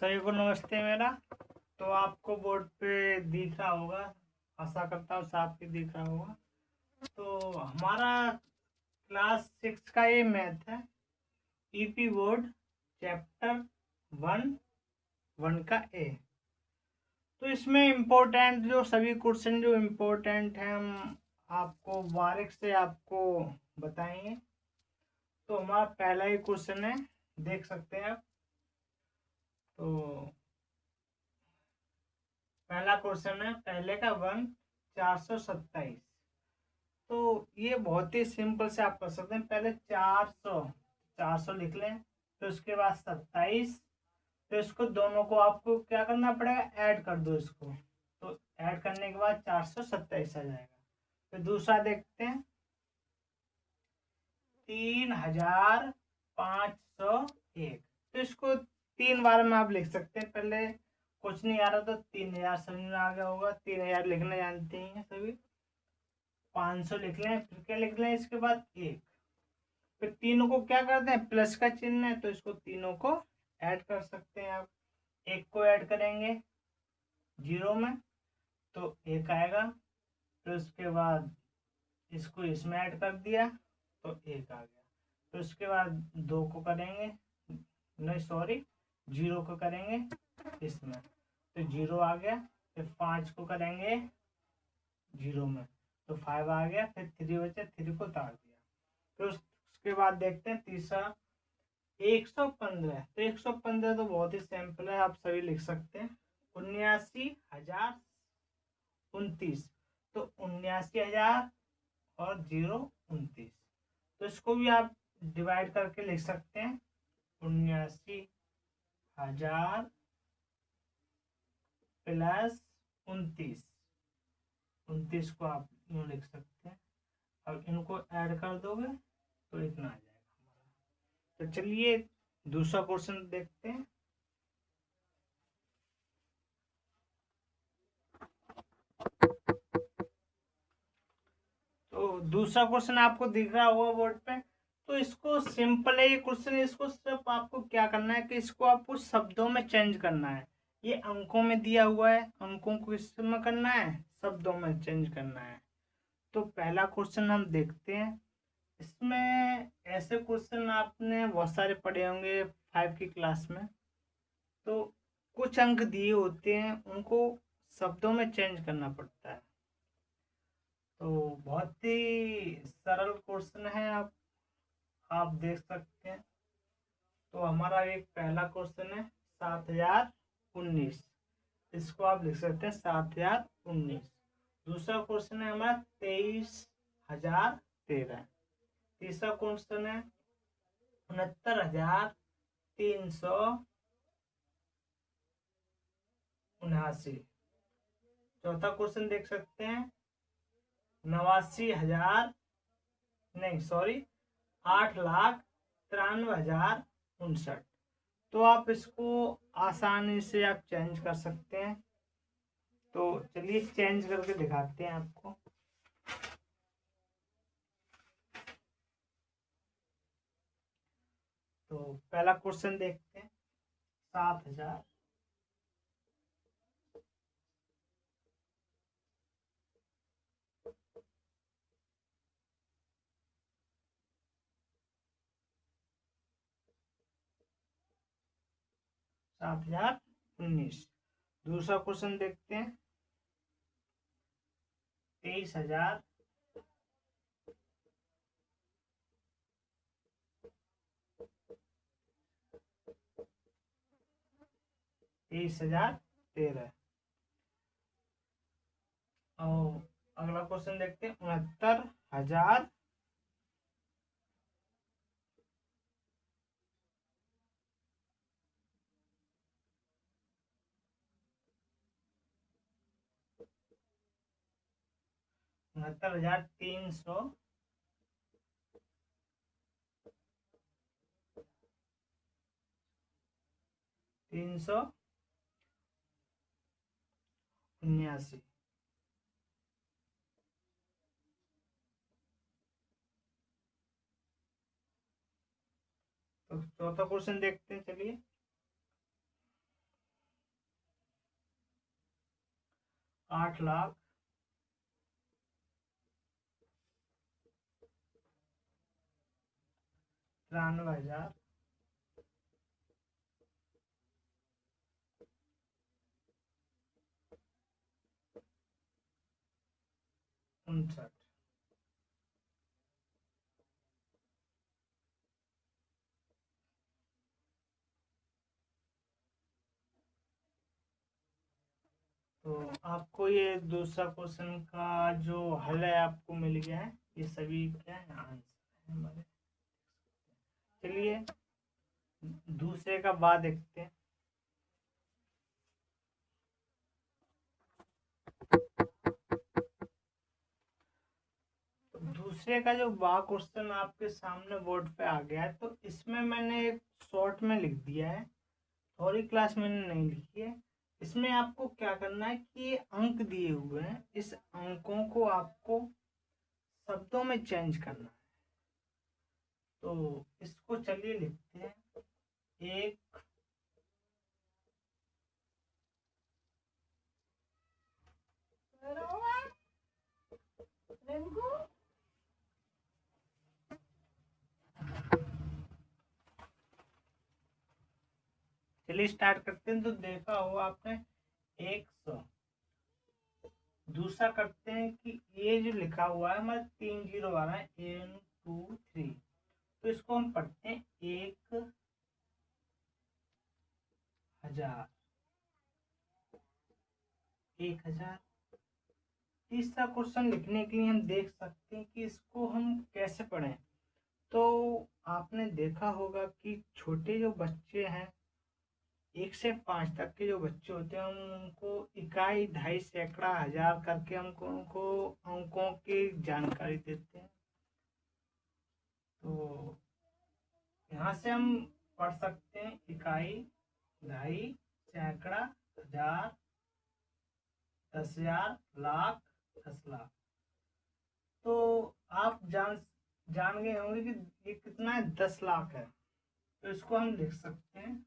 सभी को नमस्ते मेरा। तो आपको बोर्ड पे दिख रहा होगा, आशा करता हूँ साफ ही दिख रहा होगा। तो हमारा क्लास 6 का ये मैथ है, ईपी बोर्ड चैप्टर 1 का ए। तो इसमें इम्पोर्टेंट जो सभी क्वेश्चन जो इम्पोर्टेंट हैं हम आपको बारीक से आपको बताएंगे। तो हमारा पहला ही क्वेश्चन है, देख सकते हैं आप। तो पहला क्वेश्चन है पहले का 427। तो ये बहुत ही सिंपल से आप कर सकते हैं। पहले 400 लिख लें, तो उसके बाद 27। तो इसको दोनों को आपको क्या करना पड़ेगा, ऐड कर दो इसको। तो ऐड करने के बाद 427 आ जाएगा। फिर दूसरा देखते हैं 3501। तो इसको 3 बार में आप लिख सकते हैं। पहले कुछ नहीं आ रहा तो 3000 समझ में आ गया होगा, 3000 लिखना जानते हैं सभी। 500 लिख लें, फिर क्या लिख लें इसके बाद 1। फिर तीनों को क्या करते हैं, प्लस का चिन्ह है तो इसको तीनों को ऐड कर सकते हैं आप। 1 को ऐड करेंगे 0 में तो 1 आएगा। फिर उसके बाद इसको इसमें ऐड कर दिया तो 1 आ गया। तो उसके बाद 2 को करेंगे, नहीं सॉरी 0 को करेंगे इसमें तो 0 आ गया। फिर 5 को करेंगे 0 में तो 5 आ गया। फिर 3 बचे, 3 को उतार दिया। फिर उसके बाद देखते हैं तीसरा 115। तो 115 तो बहुत ही सिंपल है, आप सभी लिख सकते हैं। 79,029। तो 79,000 और 029। तो इसको भी आप डिवाइड करके लिख सकते हैं। 79,000 प्लस 29 को आप यूँ लिख सकते हैं। अब इनको ऐड कर दोगे तो इतना आ जाएगा हमारा। तो चलिए दूसरा क्वेश्चन देखते हैं। तो दूसरा क्वेश्चन आपको दिख रहा होगा बोर्ड पे। तो इसको सिंपल है ये क्वेश्चन। इसको सिर्फ आपको क्या करना है कि इसको आपको शब्दों में चेंज करना है। ये अंकों में दिया हुआ है, अंकों को इसमें करना है, शब्दों में चेंज करना है। तो पहला क्वेश्चन हम देखते हैं। इसमें ऐसे क्वेश्चन आपने बहुत सारे पढ़े होंगे 5 की क्लास में। तो कुछ अंक दिए होते हैं, उनको शब्दों में चेंज करना पड़ता है। तो बहुत ही सरल क्वेश्चन है, आप देख सकते हैं। तो हमारा एक पहला क्वेश्चन है 7019। इसको आप लिख सकते हैं 7019। दूसरा क्वेश्चन है हमारा 23,013। तीसरा क्वेश्चन है 69,379। चौथा क्वेश्चन देख सकते हैं 89,000, नहीं सॉरी 8,93,059। तो आप इसको आसानी से आप चेंज कर सकते हैं। तो चलिए चेंज करके दिखाते हैं आपको। तो पहला क्वेश्चन देखते हैं 7,000 7,019। दूसरा क्वेश्चन देखते हैं 23,000 23,013। और अगला क्वेश्चन देखते हैं 69,000 69,300 379। तो चौथा क्वेश्चन देखते हैं चलिए 8,93,59,000 59। तो आपको ये दूसरा क्वेश्चन का जो हल है आपको मिल गया है। ये सभी क्या है, आंसर है हमारे। चलिए दूसरे का बाद देखते हैं। दूसरे का जो बा क्वेश्चन आपके सामने बोर्ड पे आ गया है, तो इसमें मैंने एक शॉर्ट में लिख दिया है, थोड़ी क्लास मैंने नहीं लिखी है। इसमें आपको क्या करना है कि ये अंक दिए हुए हैं, इस अंकों को आपको शब्दों में चेंज करना है। तो इसको चलिए लिखते हैं। एक चलिए स्टार्ट करते हैं। तो देखा होगा आपने 100। दूसरा करते हैं कि ये जो लिखा हुआ है हमारे 3 0 वाला है, 1 2 3। तो इसको हम पढ़ते हैं 1,000। तीसरा क्वेश्चन लिखने के लिए हम देख सकते हैं कि इसको हम कैसे पढ़ें। तो आपने देखा होगा कि छोटे जो बच्चे हैं, 1 से 5 तक के जो बच्चे होते हैं, हम उनको इकाई, दहाई, सैकड़ा, हजार करके हमको उनको अंकों की जानकारी देते हैं। तो यहाँ से हम पढ़ सकते हैं इकाई, दहाई, सैकड़ा, हजार, 10,000, लाख, 10,00,000। तो आप जान गए होंगे कि ये कितना है, 10 लाख है। तो इसको हम लिख सकते हैं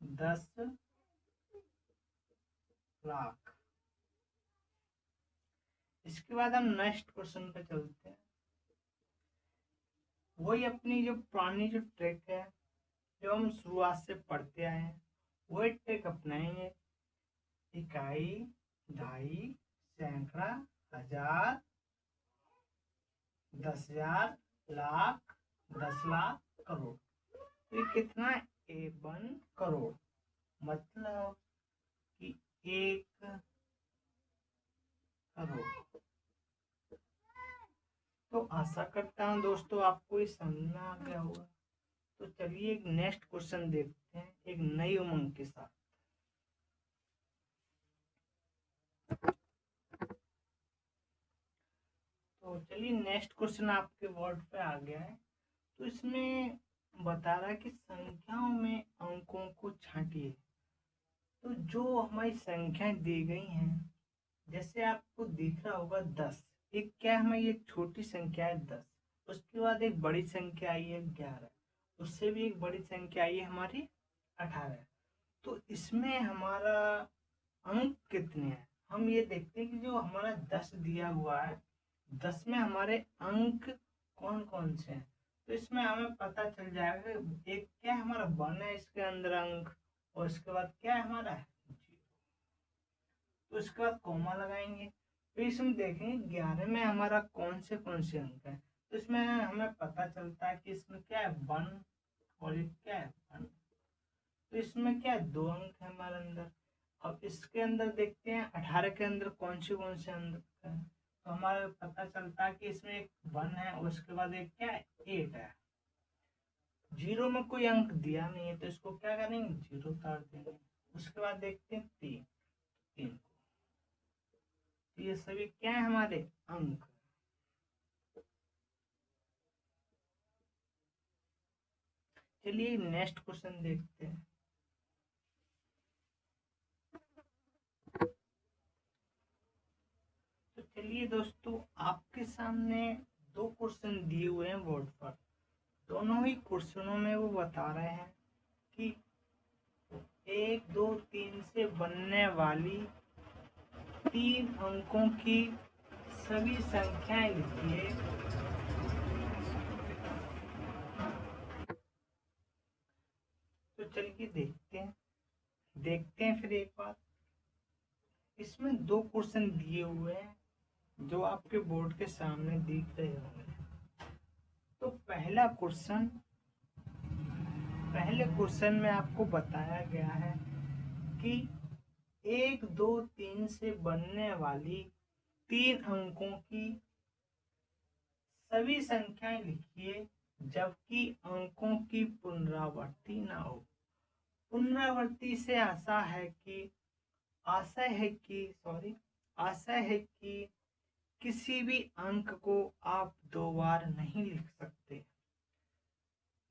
10 लाख। इसके बाद हम नेक्स्ट क्वेश्चन पे चलते हैं। वही अपनी जो पुरानी जो ट्रिक है, जो हम शुरुआत से पढ़ते आए हैं, वही ट्रिक अपनाएंगे। इकाई, दहाई, सैकड़ा, हजार, 10,000, लाख, 10,00,000, करोड़। तो ये कितना है, 1 करोड़। मतलब कि 1 करोड़। तो आशा करता हूँ दोस्तों आपको ये समझ में आ गया होगा। तो चलिए एक नेक्स्ट क्वेश्चन देखते हैं एक नई उमंग के साथ। तो चलिए नेक्स्ट क्वेश्चन आपके बोर्ड पे आ गया है। तो इसमें बता रहा है कि संख्याओं में अंकों को छांटिए। तो जो हमारी संख्याएं दी गई हैं, जैसे आपको दिख रहा होगा 10। एक क्या हमें ये छोटी संख्या है 10, उसके बाद एक बड़ी संख्या आई है 11, उससे भी एक बड़ी संख्या आई है हमारी 18। तो इसमें हमारा अंक कितने हैं, हम ये देखते हैं कि जो हमारा 10 दिया हुआ है, 10 में हमारे अंक कौन कौन से हैं। तो इसमें हमें पता चल जाएगा। एक क्या हमारा 1 है इसके अंदर अंक, और इसके बाद क्या है हमारा 0। तो इसके बाद कॉमा लगाएंगे। फिर इसमें देखेंगे 11 में हमारा कौन से अंक है। तो इसमें हमें पता चलता है कि इसमें क्या है 1, और ये क्या है 1। तो इसमें क्या है 2 अंक है हमारे अंदर। अब इसके अंदर देखते हैं 18 के अंदर कौन से अंक है। तो हमारा पता चलता है कि इसमें एक 1 है, और उसके बाद एक क्या है 8 है। 0 में कोई अंक दिया नहीं है, तो इसको क्या करेंगे 0 उतार देंगे। उसके बाद देखते हैं 3। तो ये सभी क्या है हमारे अंक। चलिए नेक्स्ट क्वेश्चन देखते हैं। तो चलिए दोस्तों आपके सामने 2 क्वेश्चन दिए हुए हैं बोर्ड पर। दोनों ही क्वेश्चनों में वो बता रहे हैं कि 1 2 3 से बनने वाली 3 अंकों की सभी संख्याएं लिखिए। तो चलिए देखते हैं फिर एक बार। इसमें 2 क्वेश्चन दिए हुए हैं जो आपके बोर्ड के सामने दिख रहे होंगे। तो पहले क्वेश्चन में आपको बताया गया है कि 1 2 3 से बनने वाली 3 अंकों की सभी संख्याएं लिखिए जबकि अंकों की पुनरावृत्ति ना हो। पुनरावृत्ति से आशा है कि किसी भी अंक को आप 2 बार नहीं लिख सकते,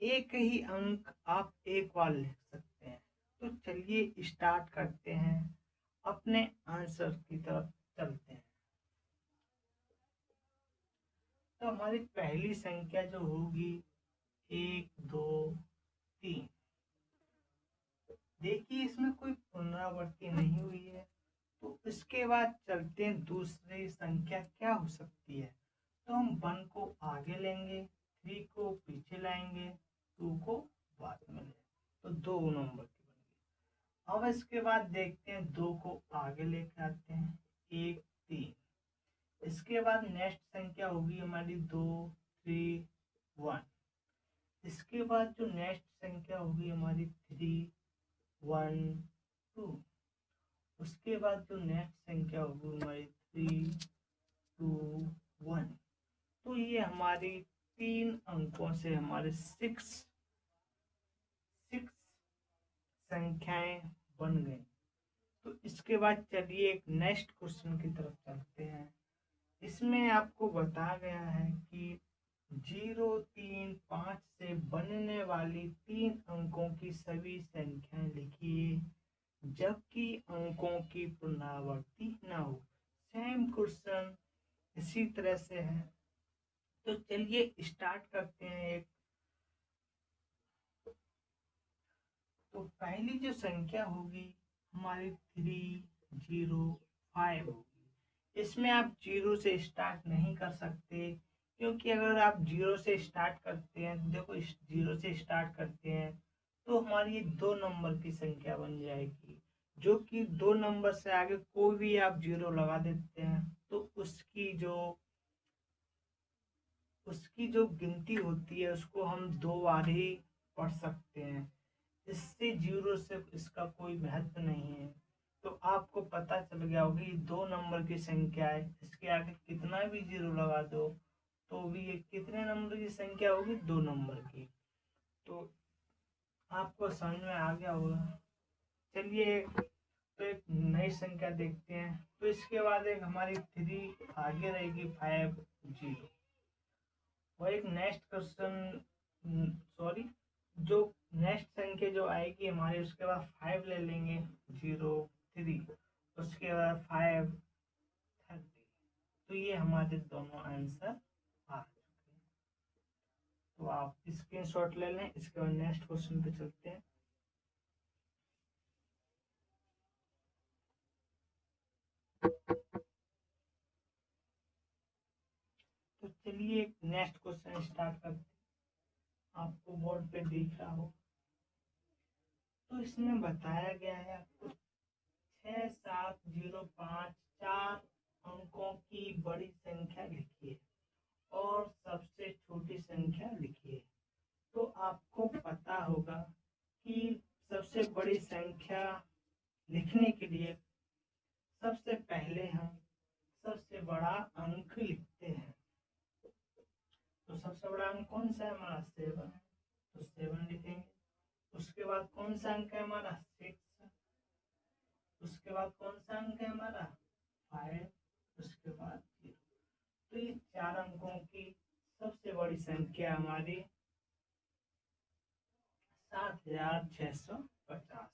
एक ही अंक आप एक बार लिख सकते हैं। तो चलिए स्टार्ट करते हैं, अपने आंसर की तरफ चलते हैं। तो हमारी पहली संख्या जो होगी 1 2 3। देखिए इसमें कोई पुनरावृत्ति नहीं हुई है। तो इसके बाद चलते हैं, दूसरी संख्या क्या हो सकती है। तो हम 1 को आगे लेंगे, 3 को पीछे लाएंगे, 2 को बाद में लेंगे, तो 2 नंबर की बन गई। अब इसके बाद देखते हैं 2 को आगे लेके आते हैं, 1 3। इसके बाद नेक्स्ट संख्या होगी हमारी 2 3 1। इसके बाद जो नेक्स्ट संख्या होगी हमारी 3 1 2। उसके बाद जो नेक्स्ट संख्या होगी हमारी 3 2 1। तो ये हमारी 3 अंकों से हमारे 6 संख्याएं बन गई। तो इसके बाद चलिए एक नेक्स्ट क्वेश्चन की तरफ चलते हैं। इसमें आपको बताया गया है कि 0 3 5 से बनने वाली 3 अंकों की सभी संख्याएं लिखिए जबकि अंकों की पुनरावृत्ति न हो। सेम क्वेश्चन इसी तरह से है। तो चलिए स्टार्ट करते हैं। तो पहली जो संख्या होगी हमारी 3 0 5 होगी। इसमें आप 0 से स्टार्ट नहीं कर सकते, क्योंकि अगर आप 0 से स्टार्ट करते हैं, देखो 0 से स्टार्ट करते हैं तो हमारी 2 नंबर की संख्या बन जाएगी, जो कि 2 नंबर से आगे कोई भी आप 0 लगा देते हैं तो उसकी जो गिनती होती है उसको हम 2 बार ही पढ़ सकते हैं। इससे 0 से इसका कोई महत्व नहीं है। तो आपको पता चल गया होगा ये 2 नंबर की संख्या है, इसके आगे कितना भी 0 लगा दो तो भी ये कितने नंबर की संख्या होगी, 2 नंबर की। तो आपको समझ में आ गया होगा। चलिए तो एक नई संख्या देखते हैं। तो इसके बाद एक हमारी 3 आगे रहेगी 5 0। वो एक नेक्स्ट क्वेश्चन जो नेक्स्ट संख्या जो आएगी हमारी, उसके बाद 5 ले लेंगे 0 3। उसके बाद 5 30। तो ये हमारे दोनों आंसर आ चुके हैं। तो आप स्क्रीनशॉट ले लें। इसके बाद नेक्स्ट क्वेश्चन पे चलते हैं। तो चलिए एक नेक्स्ट क्वेश्चन स्टार्ट करते हैं। आपको बोर्ड पे दिख रहा हो। तो इसमें बताया गया है आपको 6 7 0 5 4 अंकों की बड़ी संख्या लिखिए और सबसे छोटी संख्या लिखिए। तो आपको पता होगा कि सबसे बड़ी संख्या लिखने के लिए सबसे पहले हम सबसे बड़ा अंक लिखते हैं। तो सबसे बड़ा अंक कौन सा है हमारा, 7 है, तो 7 लिखेंगे। उसके बाद कौन सा अंक है हमारा, 6। उसके बाद कौन सा अंक है हमारा, 5। उसके बाद 0। तो ये 4 अंकों की सबसे बड़ी संख्या हमारी 7650।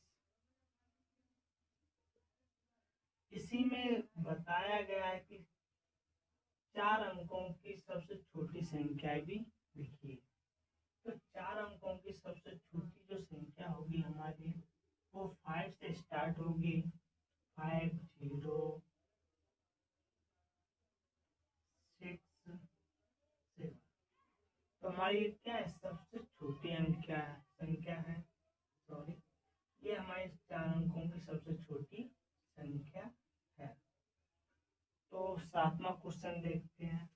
इसी में बताया गया है कि 4 अंकों की सबसे छोटी संख्या भी लिखिए। तो 4 अंकों की सबसे छोटी जो संख्या होगी हमारी वो 5 5 से स्टार्ट होगी, 5 0 6 7। तो हमारी क्या है, सबसे छोटी अंक क्या है, संख्या है, सॉरी, ये हमारे 4 अंकों की सबसे छोटी संख्या है। तो 7वां क्वेश्चन देखते हैं।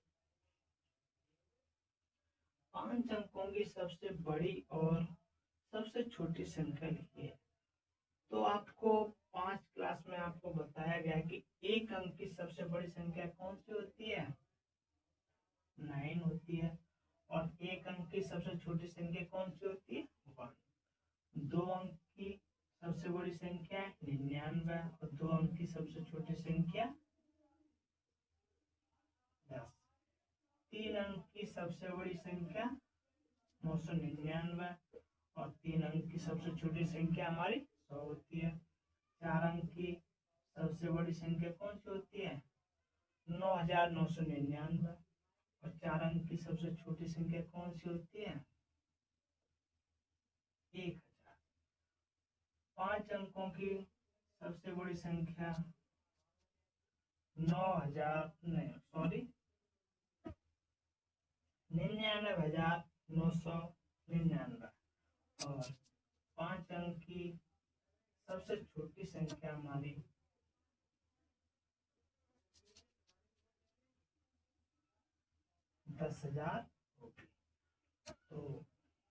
5 अंकों की सबसे बड़ी और सबसे छोटी संख्या लिखिए। तो आपको 5 क्लास में आपको बताया गया कि 1 अंक की सबसे बड़ी संख्या कौन सी होती है, 9 होती है। और 1 अंक की सबसे छोटी संख्या कौन सी होती है, 1। 2 अंक की सबसे बड़ी संख्या 99 और 2 अंक की सबसे छोटी संख्या 10। 3 अंक की सबसे बड़ी संख्या 999 और 3 अंक की सबसे छोटी संख्या हमारी 100 होती है। 4 अंक की सबसे बड़ी संख्या कौन सी होती है, 9999 और 4 अंक की सबसे छोटी संख्या कौन सी होती है, 1000। 5 अंकों की सबसे बड़ी संख्या 99,999 और 5 अंक की सबसे छोटी संख्या हमारी 10,000 होगी। तो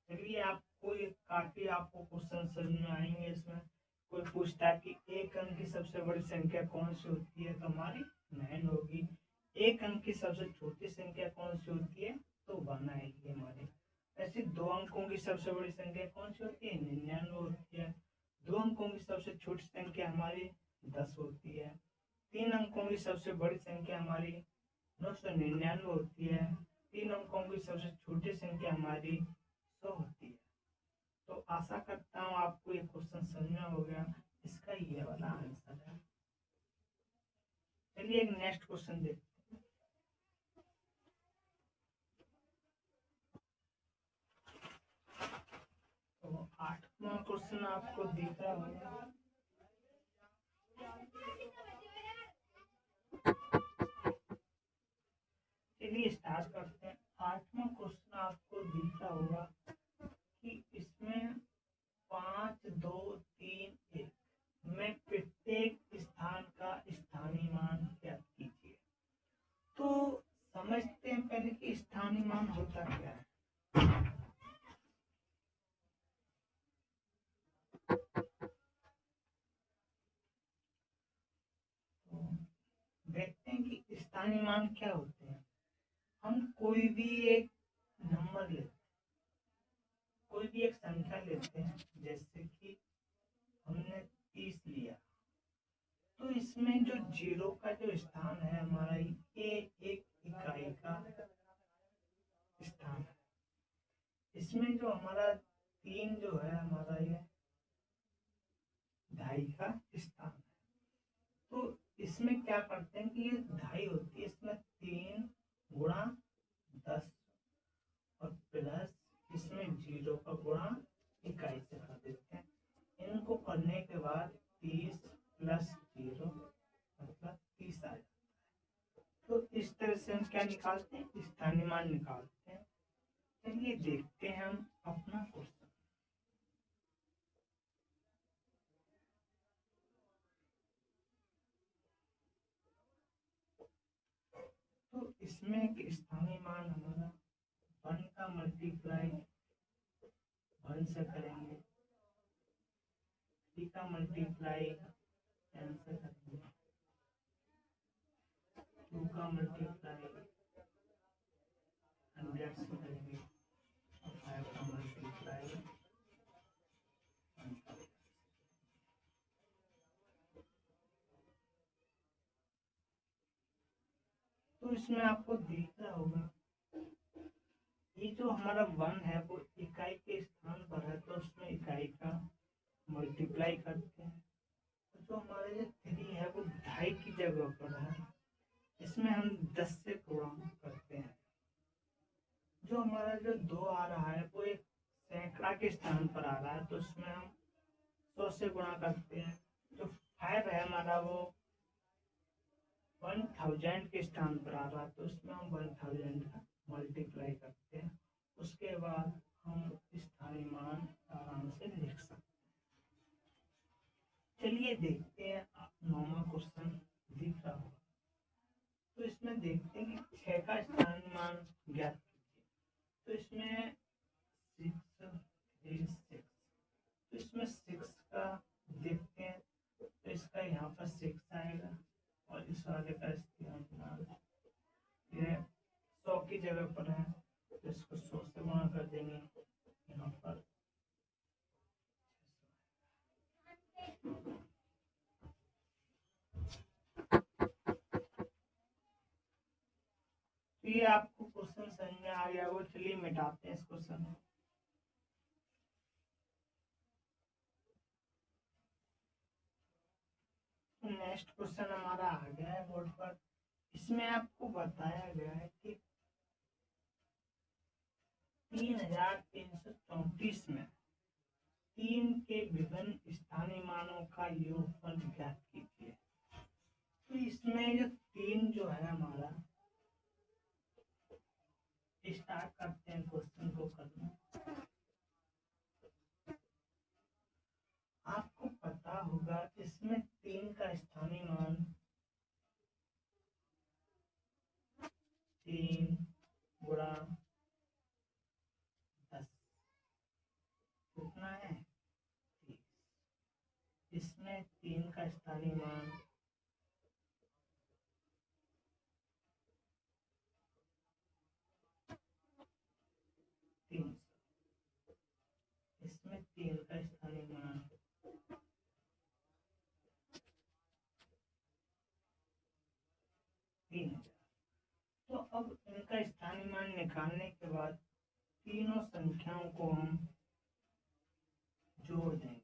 चलिए, आपको ये काफी आपको क्वेश्चन समझ में आएंगे। इसमें कोई पूछता है कि 1 अंक की सबसे बड़ी संख्या कौन सी होती है, तो हमारी 9 होगी। 1 अंक की सबसे छोटी संख्या कौन सी होती है, तो 1 आएगी हमारी। ऐसे 2 अंकों की सबसे बड़ी संख्या कौन सी होती है, 99 होती है। 2 अंकों की सबसे छोटी संख्या हमारी 10 होती है। 3 अंकों की सबसे बड़ी संख्या हमारी 999 होती है। 3 अंकों की सबसे छोटी संख्या हमारी 100 होती है। तो आशा करता हूँ आपको ये क्वेश्चन समझ में हो गया। इसका ये वाला आंसर है। चलिए एक नेक्स्ट क्वेश्चन देखते हैं। तो 8वां क्वेश्चन आपको दिख रहा होगा। चलिए स्टार्ट करते हैं। 8वां क्वेश्चन आपको दिख रहा होगा कि इसमें 5 2 3 1 में प्रत्येक स्थान का स्थानीय मान ज्ञात कीजिए। तो समझते हैं पहले कि स्थानीय मान होता क्या है। तो देखते हैं कि स्थानीय मान क्या होते हैं। हम कोई भी एक नंबर लेते हैं, कोई भी एक संख्या लेते हैं, जैसे कि हमने 30 लिया, तो इसमें जो 0 का जो स्थान है हमारा, ये एक इकाई का स्थान है। इसमें जो हमारा 3 जो है हमारा, ये ढाई का स्थान है। तो इसमें क्या करते हैं कि ये ढाई होती है, इसमें 3 गुणा 10 और प्लस इसमें 0 का गुणा इकाई से कर देते हैं। इनको करने के बाद 30 प्लस 0 मतलब 30 आ जाता है। तो इस तरह से हम क्या निकालते हैं, स्थानीय मान निकालते हैं। चलिए देखते हैं हम अपना क्वेश्चन। तो इसमें एक स्थानीय मान हमारा 1 का मल्टीप्लाई 1 से करेंगे, 3 का मल्टीप्लाई 10 से करेंगे, 2 का मल्टीप्लाई 100 से करेंगे और 5 का मल्टीप्लाई 100। तो इसमें आपको दिख रहा होगा ये जो हमारा 1 है वो इकाई के स्थान पर है, तो उसमें इकाई का मल्टीप्लाई करते हैं। तो जो हमारा ये 3 है वो ढाई की जगह पर है, इसमें हम 10 से गुणा करते हैं। जो हमारा जो 2 आ रहा है वो एक सैकड़ा के स्थान पर आ रहा है, तो इसमें हम 100 से गुणा करते हैं तो 5 है हमारा वो 1000 के स्थान पर आ रहा, तो उसमें हम 1000 का मल्टीप्लाई करते हैं। उसके बाद हम स्थानीय मान आराम से लिख सकते हैं। चलिए देखते हैं, 9वां क्वेश्चन दिख रहा होगा। तो इसमें देखते हैं कि 6 का स्थानीय मान ज्ञात कीजिए। तो इसमें 6 3 6, तो इसमें 6 का देखते हैं, तो इसका यहाँ पर 6 आएगा और इस वाले का स्थानीय मान ये 100 की जगह पर है, तो इसको 100 से गुणा कर देंगे यहाँ पर। तो ये आपको क्वेश्चन समझ में आ गया वो। चलिए मिटाते हैं इस क्वेश्चन को। नेक्स्ट क्वेश्चन हमारा आ गया है बोर्ड पर। इसमें आपको बताया गया है कि 3334 में 3 के विभिन्न स्थानीय मानों का योगफल ज्ञात कीजिए। तो इसमें जो 3 जो है हमारा, स्टार्ट करते हैं क्वेश्चन को करना। आपको पता होगा इसमें 3 का स्थानीय मान 3 गुणा 10 कितना है 30। इसमें 3 का स्थानीय मान 300। इसमें 3 का स्थानीय मान 3000। तो अब इनका स्थानीय मान निकालने के बाद तीनों संख्याओं को हम जोड़ देंगे।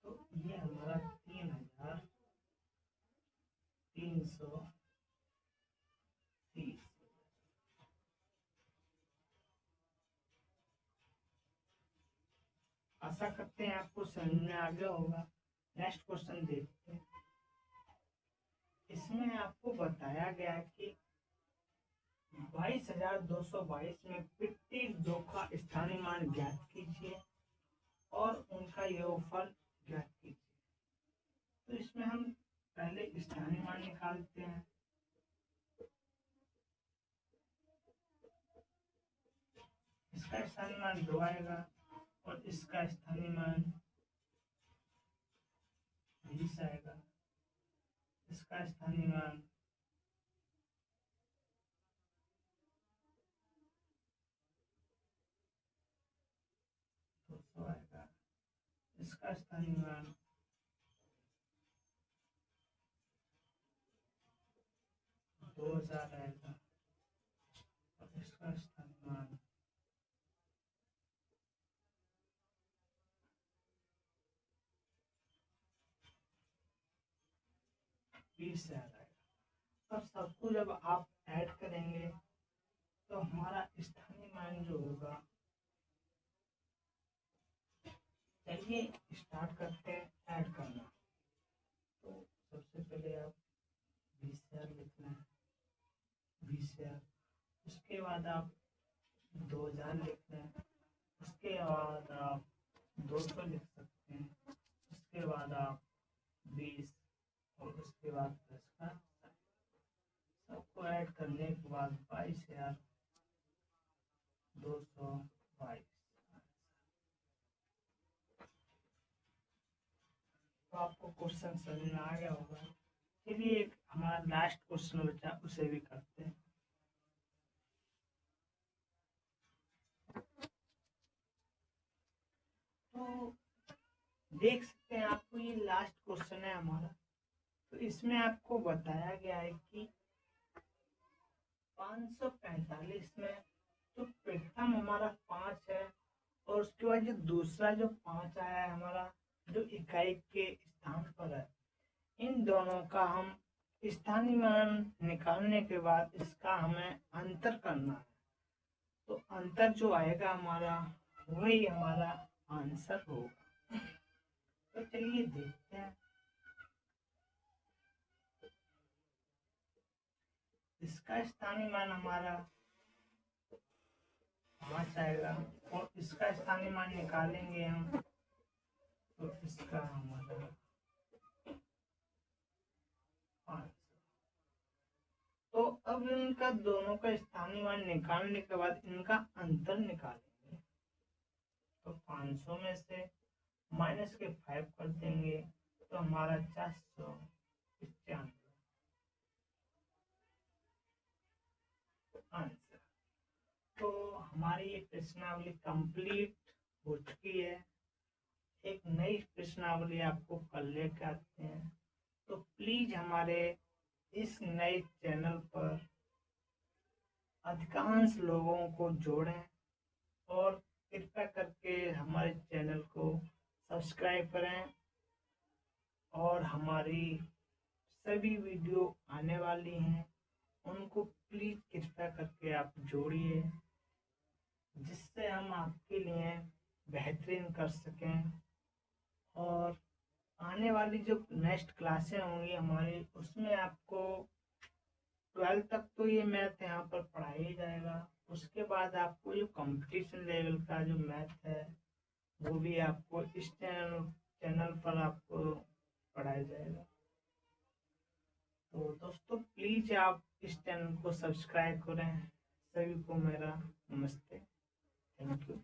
तो ये हमारा 3330। आशा करते हैं आपको समझ में आ गया होगा। नेक्स्ट क्वेश्चन देखते हैं। इसमें आपको बताया गया कि 22,222 में प्रत्येक 2 का स्थानीय मान ज्ञात कीजिए और उनका योगफल ज्ञात कीजिए। तो इसमें हम पहले स्थानीय मान निकालते हैं। इसका स्थानीय मान 2 आएगा और इसका स्थानीय मान 20 आएगा। इसका स्थानीय मान 200 आएगा। इसका स्थानीय मान 2000 आएगा और इसका स्थानीय मान 20,000 आएगा। अब सबको जब आप ऐड करेंगे तो हमारा स्थानीय मान जो होगा, चलिए स्टार्ट करते हैं ऐड करना। तो सबसे पहले आप 20,000 लिखना है, 20,000। उसके बाद आप 2000 लिखना है। उसके बाद आप 200 लिख सकते हैं। उसके बाद आप 20 और उसके बाद 10 का सबको ऐड करने के बाद 22,222। तो आपको क्वेश्चन समझ में आ गया होगा। चलिए एक हमारा लास्ट क्वेश्चन बचा, उसे भी करते हैं। तो देख सकते हैं आपको ये लास्ट क्वेश्चन है हमारा। तो इसमें आपको बताया गया है कि 545 में तो प्रथम हमारा 5 है और उसके बाद जो दूसरा जो 5 आया है हमारा, जो इकाई के स्थान पर है, इन दोनों का हम स्थानीय मान निकालने के बाद इसका हमें अंतर करना है। तो अंतर जो आएगा हमारा, वही हमारा आंसर होगा। तो चलिए देखते हैं। इसका स्थानीय मान हमारा 5 आएगा और इसका स्थानीय मान निकालेंगे हम, तो इसका हमारा 5। तो अब इनका दोनों का स्थानीय मान निकालने के बाद इनका अंतर निकालेंगे। तो 500 में से माइनस के 5 कर देंगे, तो हमारा 495 आंसर। तो हमारी ये प्रश्नावली कंप्लीट हो चुकी है। एक नई प्रश्नावली आपको कल लेकर आते हैं। तो प्लीज हमारे इस नए चैनल पर अधिकांश लोगों को जोड़ें और कृपया करके हमारे चैनल को सब्सक्राइब करें और हमारी सभी वीडियो आने वाली हैं उनको प्लीज कृपया करके आप जोड़िए, जिससे हम आपके लिए बेहतरीन कर सकें। और आने वाली जो नेक्स्ट क्लासें होंगी हमारी, उसमें आपको 12 तक तो ये मैथ यहाँ पर पढ़ाया जाएगा। उसके बाद आपको जो कंपटीशन लेवल का जो मैथ है वो भी आपको इस चैनल पर आपको पढ़ाया जाएगा। तो दोस्तों प्लीज आप इस चैनल को सब्सक्राइब करें। सभी को मेरा नमस्ते। Thank you.